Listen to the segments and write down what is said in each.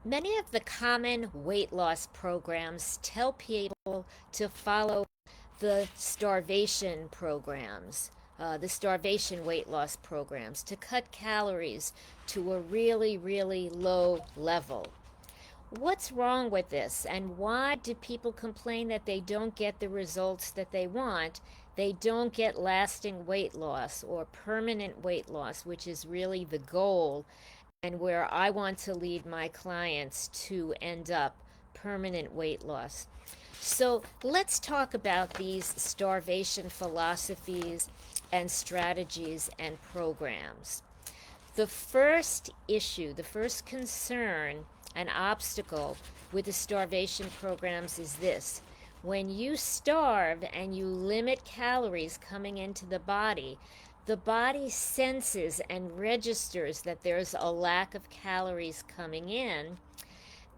Many of the common weight loss programs tell people to follow the starvation programs, the starvation weight loss programs, to cut calories to a really, really low level. What's wrong with this, and why do people complain that they don't get the results that they want? They don't get lasting weight loss or permanent weight loss, which is really the goal and where I want to lead my clients to end up permanent weight loss. So let's talk about these starvation philosophies and strategies and programs. The first issue, the first concern and obstacle with the starvation programs is this. When you starve and you limit calories coming into the body senses and registers that there's a lack of calories coming in,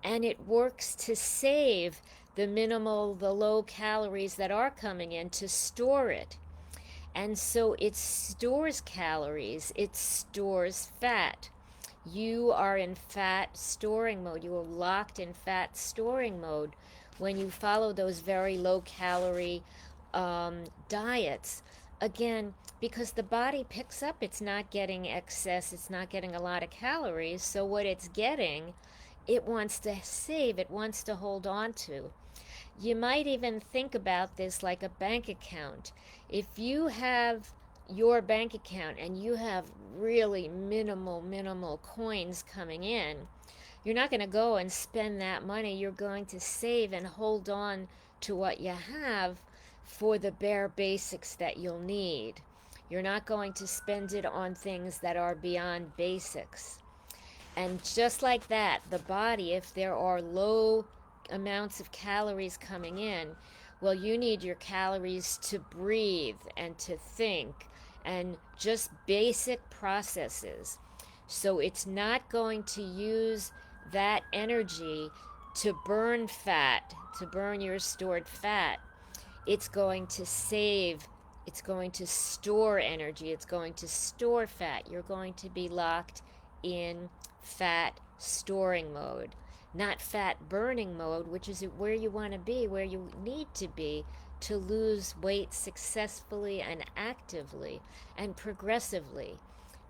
and it works to save the low calories that are coming in to store it. And so it stores calories, it stores fat. You are in fat storing mode. You are locked in fat storing mode when you follow those very low calorie diets. Again, because the body picks up, it's not getting excess, it's not getting a lot of calories. So, what it's getting, it wants to save, it wants to hold on to. You might even think about this like a bank account. If you have your bank account and you have really minimal coins coming in, you're not going to go and spend that money. You're going to save and hold on to what you have for the bare basics that you'll need. You're not going to spend it on things that are beyond basics. And just like that, the body, if there are low amounts of calories coming in, well, you need your calories to breathe and to think and just basic processes. So it's not going to use that energy to burn fat, to burn your stored fat. It's going to save, it's going to store energy, it's going to store fat. You're going to be locked in fat storing mode, not fat burning mode, which is where you want to be, where you need to be to lose weight successfully and actively and progressively.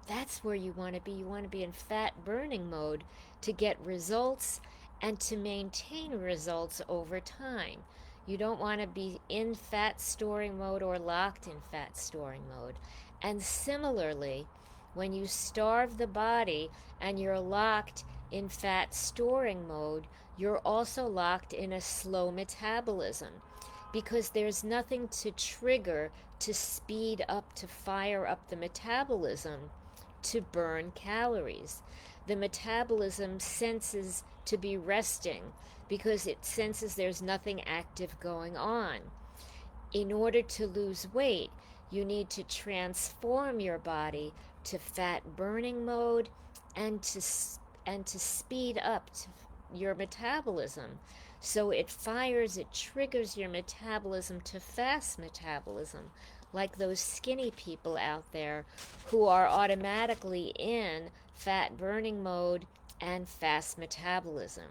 That's where you want to be. You want to be in fat burning mode to get results and to maintain results over time. You don't want to be in fat storing mode or locked in fat storing mode. And similarly, when you starve the body and you're locked in fat storing mode, you're also locked in a slow metabolism because there's nothing to trigger, to speed up, to fire up the metabolism to burn calories. The metabolism senses to be resting because it senses there's nothing active going on. In order to lose weight, you need to transform your body to fat burning mode and to speed up your metabolism. So it triggers your metabolism to fast metabolism, like those skinny people out there who are automatically in fat burning mode and fast metabolism.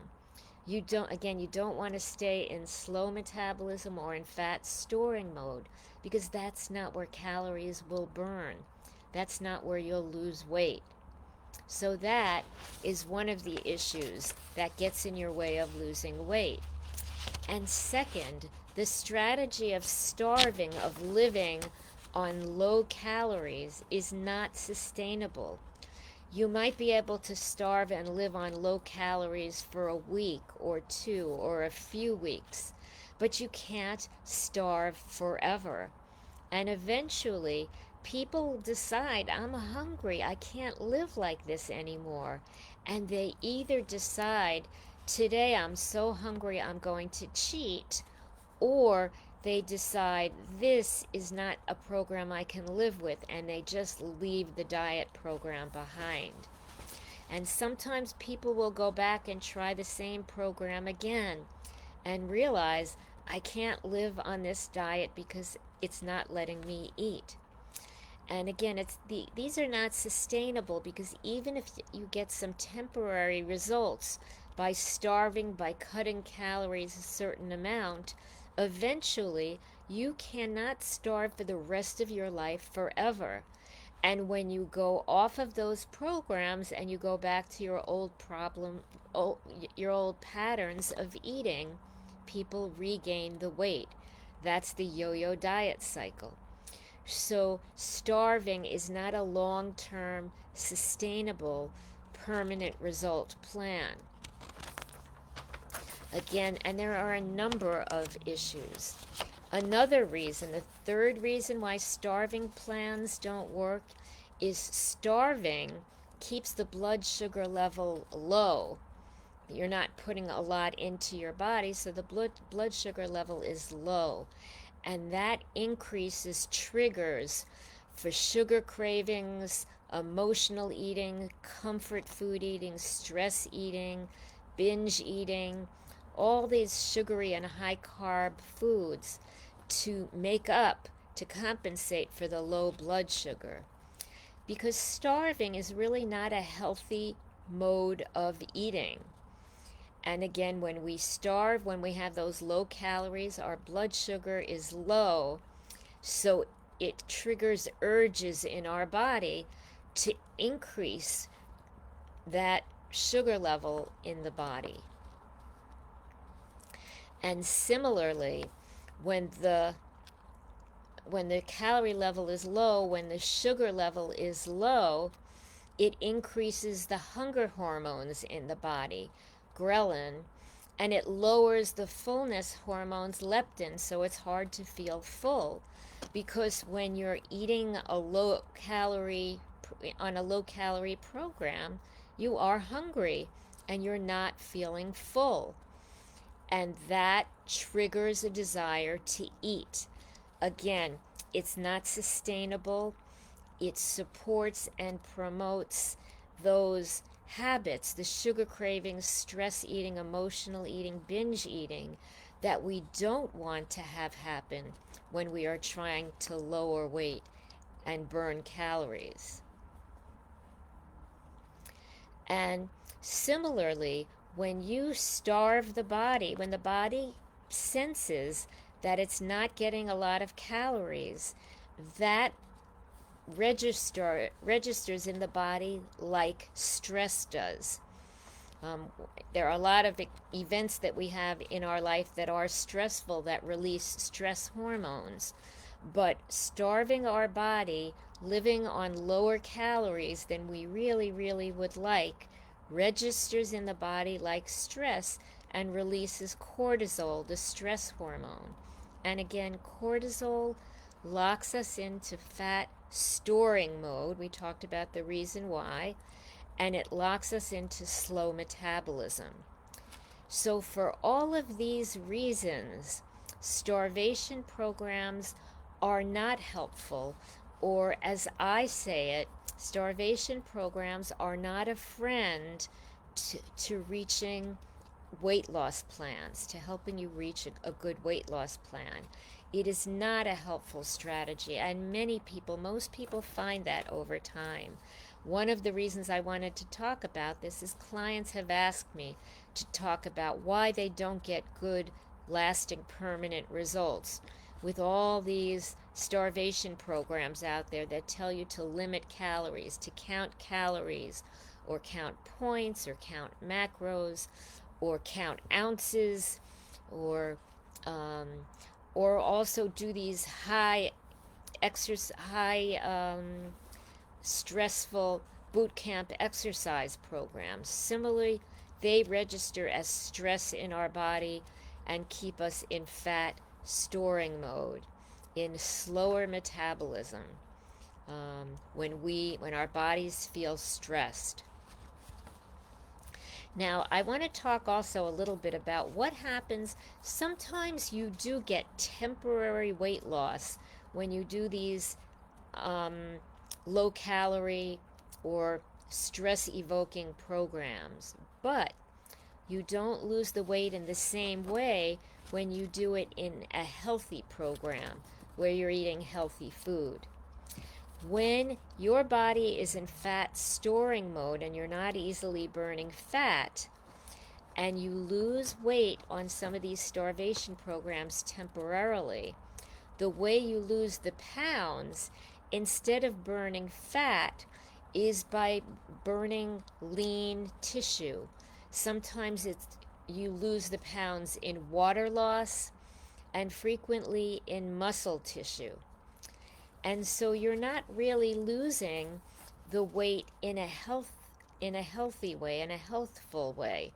You don't want to stay in slow metabolism or in fat storing mode because that's not where calories will burn. That's not where you'll lose weight. So that is one of the issues that gets in your way of losing weight. And second, the strategy of starving, of living on low calories, is not sustainable. You might be able to starve and live on low calories for a week or two or a few weeks, but you can't starve forever. And eventually, people decide, I'm hungry, I can't live like this anymore. And they either decide, today I'm so hungry, I'm going to cheat, or they decide this is not a program I can live with, and they just leave the diet program behind. And sometimes people will go back and try the same program again and realize I can't live on this diet because it's not letting me eat. And again, these are not sustainable because even if you get some temporary results, by starving, by cutting calories a certain amount, eventually you cannot starve for the rest of your life forever. And when you go off of those programs and you go back to your your old patterns of eating, people regain the weight. That's the yo-yo diet cycle. So starving is not a long-term, sustainable, permanent result plan. Again, and there are a number of issues. Another reason, the third reason why starving plans don't work, is starving keeps the blood sugar level low. You're not putting a lot into your body, so the blood sugar level is low. And that increases triggers for sugar cravings, emotional eating, comfort food eating, stress eating, binge eating, all these sugary and high carb foods to make up, to compensate for the low blood sugar. Because starving is really not a healthy mode of eating. And again, when we starve, when we have those low calories, our blood sugar is low, so it triggers urges in our body to increase that sugar level in the body. And similarly, when the calorie level is low, when the sugar level is low, it increases the hunger hormones in the body, ghrelin, and it lowers the fullness hormones, leptin, so it's hard to feel full. Because when you're eating on a low calorie program, you are hungry and you're not feeling full. And that triggers a desire to eat. Again, it's not sustainable. It supports and promotes those habits, the sugar cravings, stress eating, emotional eating, binge eating, that we don't want to have happen when we are trying to lower weight and burn calories. And similarly, when you starve the body, when the body senses that it's not getting a lot of calories, that registers in the body like stress does. There are a lot of events that we have in our life that are stressful, that release stress hormones. But starving our body, living on lower calories than we really, really would like, registers in the body like stress and releases cortisol, the stress hormone. And again, cortisol locks us into fat storing mode. We talked about the reason why. And it locks us into slow metabolism. So for all of these reasons, starvation programs are not helpful, or as I say it, starvation programs are not a friend to reaching weight loss plans, to helping you reach a good weight loss plan. It is not a helpful strategy, and most people find that over time. One of the reasons I wanted to talk about this is clients have asked me to talk about why they don't get good, lasting, permanent results with all these starvation programs out there that tell you to limit calories, to count calories, or count points, or count macros, or count ounces, or also do these high stressful boot camp exercise programs. Similarly, they register as stress in our body and keep us in fat storing mode, in slower metabolism, when our bodies feel stressed. Now, I want to talk also a little bit about what happens. Sometimes you do get temporary weight loss when you do these low calorie or stress evoking programs, but you don't lose the weight in the same way when you do it in a healthy program where you're eating healthy food. When your body is in fat storing mode and you're not easily burning fat, and you lose weight on some of these starvation programs temporarily, the way you lose the pounds, instead of burning fat, is by burning lean tissue. Sometimes you lose the pounds in water loss and frequently in muscle tissue. And so you're not really losing the weight in a healthy way, in a healthful way.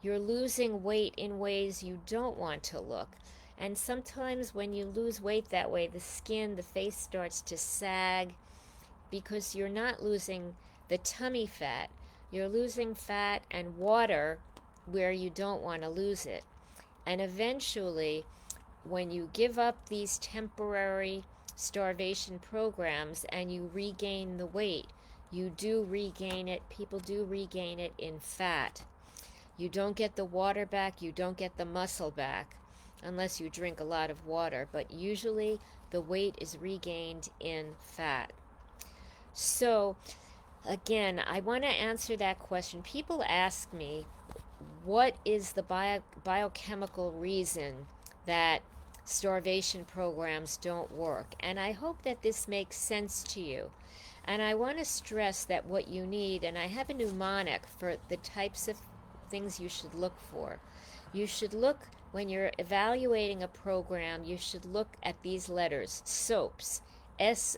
You're losing weight in ways you don't want to look. And sometimes when you lose weight that way, the face starts to sag because you're not losing the tummy fat. You're losing fat and water where you don't want to lose it. And eventually, when you give up these temporary starvation programs and you regain the weight, you do regain it. People do regain it in fat. You don't get the water back, you don't get the muscle back unless you drink a lot of water, but usually the weight is regained in fat. So, again, I want to answer that question. People ask me, what is the biochemical reason that starvation programs don't work? And I hope that this makes sense to you. And I want to stress that what you need, and I have a mnemonic for the types of things you should look for. You should look, when you're evaluating a program, you should look at these letters, SOAPs, SOAPS.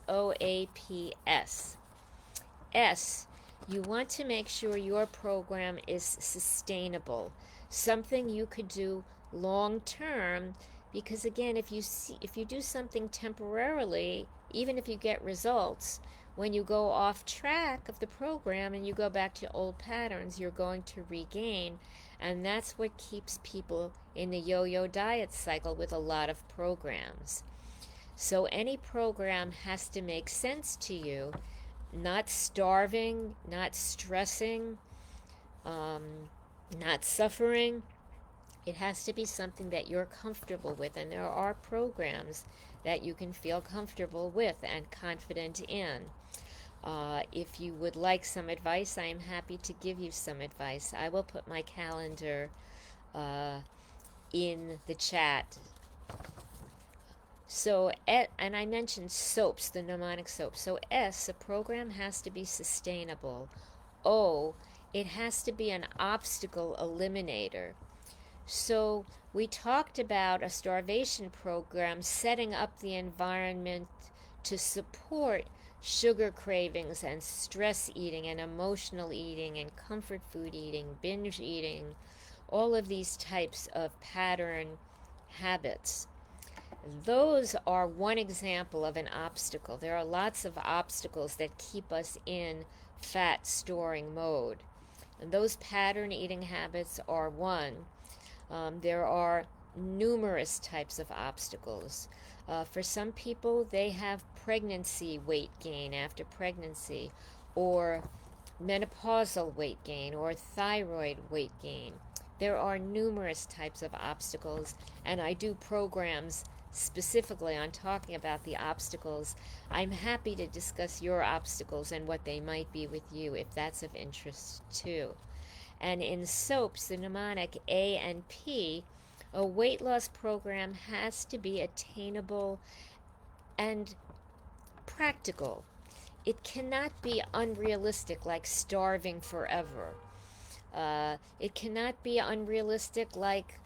S, you want to make sure your program is sustainable, something you could do long term, because again, if you do something temporarily, even if you get results, when you go off track of the program and you go back to old patterns, you're going to regain, and that's what keeps people in the yo-yo diet cycle with a lot of programs. So any program has to make sense to you, not starving, not stressing, not suffering. It has to be something that you're comfortable with, and there are programs that you can feel comfortable with and confident in. If you would like some advice, I am happy to give you some advice. I will put my calendar in the chat. So, and I mentioned SOAPs, the mnemonic SOAPs. So S, a program has to be sustainable. O, it has to be an obstacle eliminator. So we talked about a starvation program setting up the environment to support sugar cravings and stress eating and emotional eating and comfort food eating, binge eating, all of these types of pattern habits. Those are one example of an obstacle. There are lots of obstacles that keep us in fat storing mode. And those pattern eating habits are one. There are numerous types of obstacles. For some people, they have pregnancy weight gain after pregnancy, or menopausal weight gain, or thyroid weight gain. There are numerous types of obstacles, and I do programs specifically on talking about the obstacles. I'm happy to discuss your obstacles and what they might be with you if that's of interest too. And in SOAPs, the mnemonic A and P, a weight loss program has to be attainable and practical. It cannot be unrealistic, like starving forever. It cannot be unrealistic, like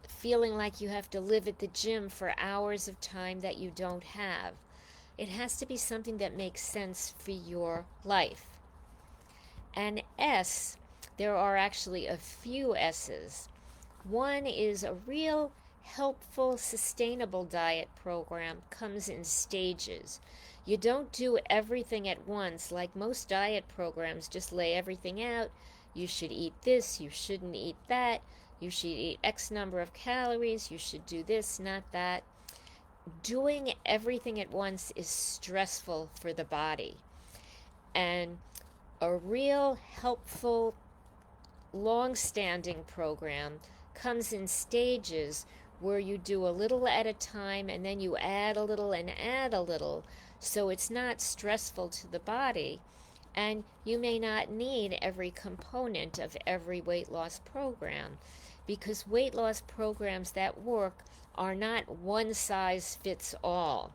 feeling like you have to live at the gym for hours of time that you don't have. It has to be something that makes sense for your life. And S, there are actually a few S's. One is a real helpful, sustainable diet program comes in stages. You don't do everything at once. Like most diet programs, just lay everything out. You should eat this, you shouldn't eat that, you should eat X number of calories, you should do this, not that. Doing everything at once is stressful for the body. And a real helpful, long-standing program comes in stages where you do a little at a time and then you add a little and add a little, so it's not stressful to the body And you may not need every component of every weight loss program, because weight loss programs that work are not one size fits all.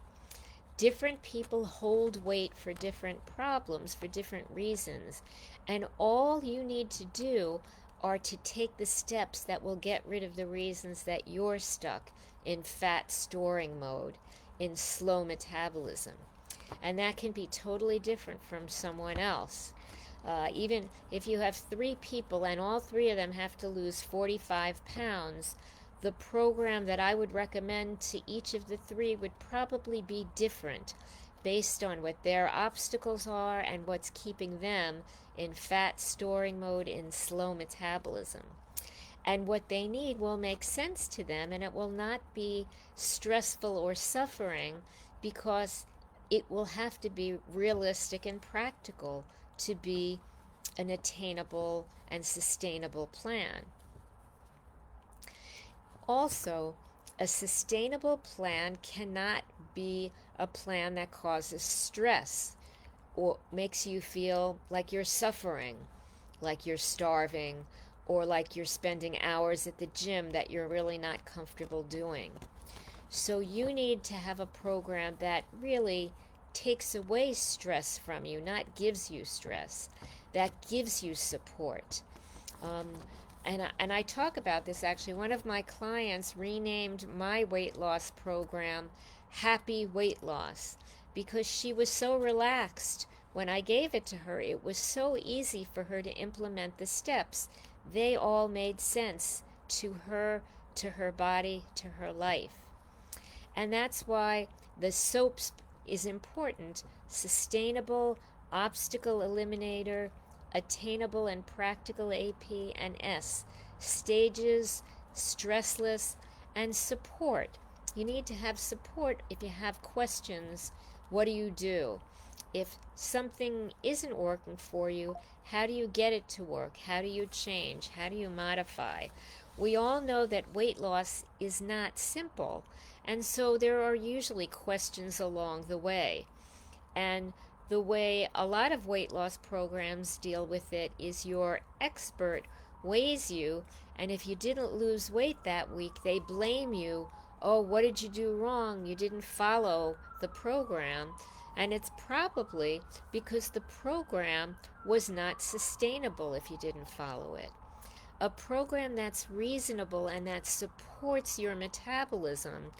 Different people hold weight for different problems, for different reasons, and all you need to do are to take the steps that will get rid of the reasons that you're stuck in fat storing mode, in slow metabolism. And that can be totally different from someone else. Even if you have three people and all three of them have to lose 45 pounds, the program that I would recommend to each of the three would probably be different based on what their obstacles are and what's keeping them in fat storing mode, in slow metabolism. And what they need will make sense to them, and it will not be stressful or suffering, because it will have to be realistic and practical to be an attainable and sustainable plan. Also, a sustainable plan cannot be a plan that causes stress or makes you feel like you're suffering, like you're starving, or like you're spending hours at the gym that you're really not comfortable doing. So you need to have a program that really takes away stress from you, not gives you stress, that gives you support. Um, and I talk about this actually. One of my clients renamed my weight loss program Happy Weight Loss, because she was so relaxed when I gave it to her. It was so easy for her to implement the steps. They all made sense to her body, to her life. And that's why the SOAPs is important: sustainable, obstacle eliminator, attainable and practical AP and S, stages, stressless, and support. You need to have support if you have questions. What do you do? If something isn't working for you, how do you get it to work? How do you change? How do you modify? We all know that weight loss is not simple, and so there are usually questions along the way. And the way a lot of weight loss programs deal with it is your expert weighs you, and if you didn't lose weight that week, they blame you. Oh, what did you do wrong? You didn't follow the program. And it's probably because the program was not sustainable if you didn't follow it. A program that's reasonable and that supports your metabolism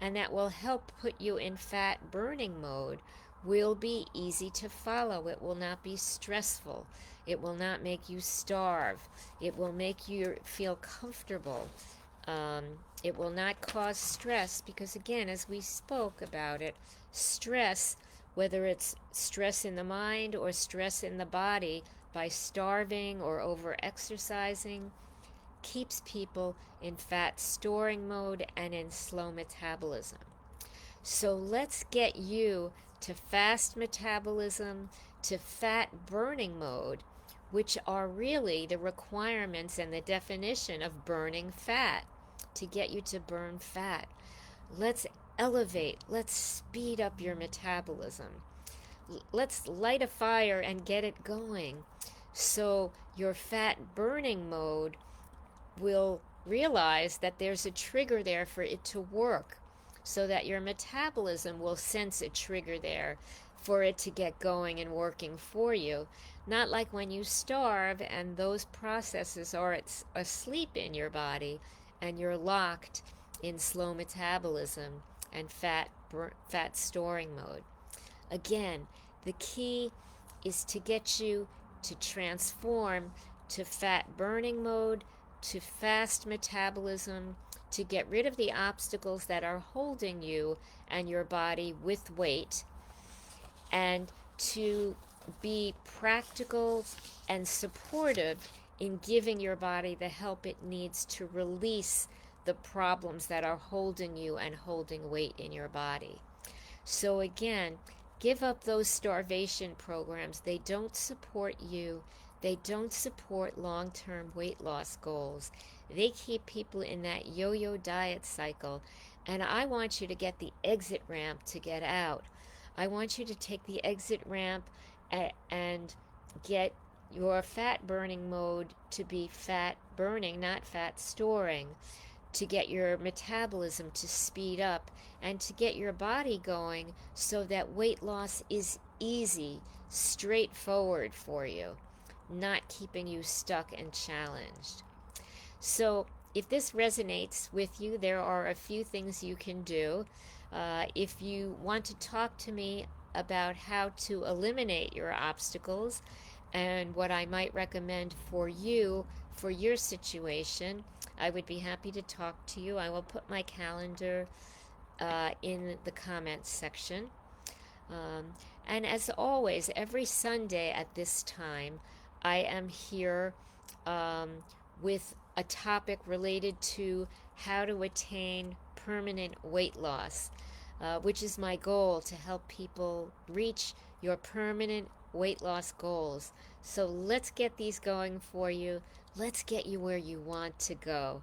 and that will help put you in fat burning mode will be easy to follow. It will not be stressful. It will not make you starve. It will make you feel comfortable. It will not cause stress, because, again, as we spoke about it, stress, whether it's stress in the mind or stress in the body, by starving or over exercising, keeps people in fat storing mode and in slow metabolism. So let's get you to fast metabolism, to fat burning mode, which are really the requirements and the definition of burning fat, to get you to burn fat. Let's elevate, let's speed up your metabolism. Let's light a fire and get it going, so your fat burning mode will realize that there's a trigger there for it to work, so that your metabolism will sense a trigger there for it to get going and working for you. Not like when you starve and those processes are asleep in your body and you're locked in slow metabolism and fat storing mode. Again, the key is to get you to transform to fat burning mode, to fast metabolism, to get rid of the obstacles that are holding you and your body with weight, and to be practical and supportive in giving your body the help it needs to release the problems that are holding you and holding weight in your body. So again, give up those starvation programs. They don't support you. They don't support long-term weight loss goals. They keep people in that yo-yo diet cycle. And I want you to get the exit ramp to get out. I want you to take the exit ramp and get your fat burning mode to be fat burning, not fat storing, to get your metabolism to speed up, and to get your body going so that weight loss is easy, straightforward for you, not keeping you stuck and challenged. So, if this resonates with you, there are a few things you can do. If you want to talk to me about how to eliminate your obstacles and what I might recommend for you for your situation, I would be happy to talk to you. I will put my calendar in the comments section. Um, and as always, every Sunday at this time, I am here um, with a topic related to how to attain permanent weight loss, which is my goal to help people reach your permanent weight loss goals. So let's get these going for you. Let's get you where you want to go.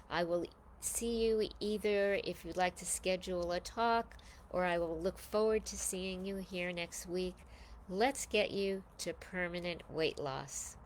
I will see you either if you'd like to schedule a talk, or I will look forward to seeing you here next week. Let's get you to permanent weight loss.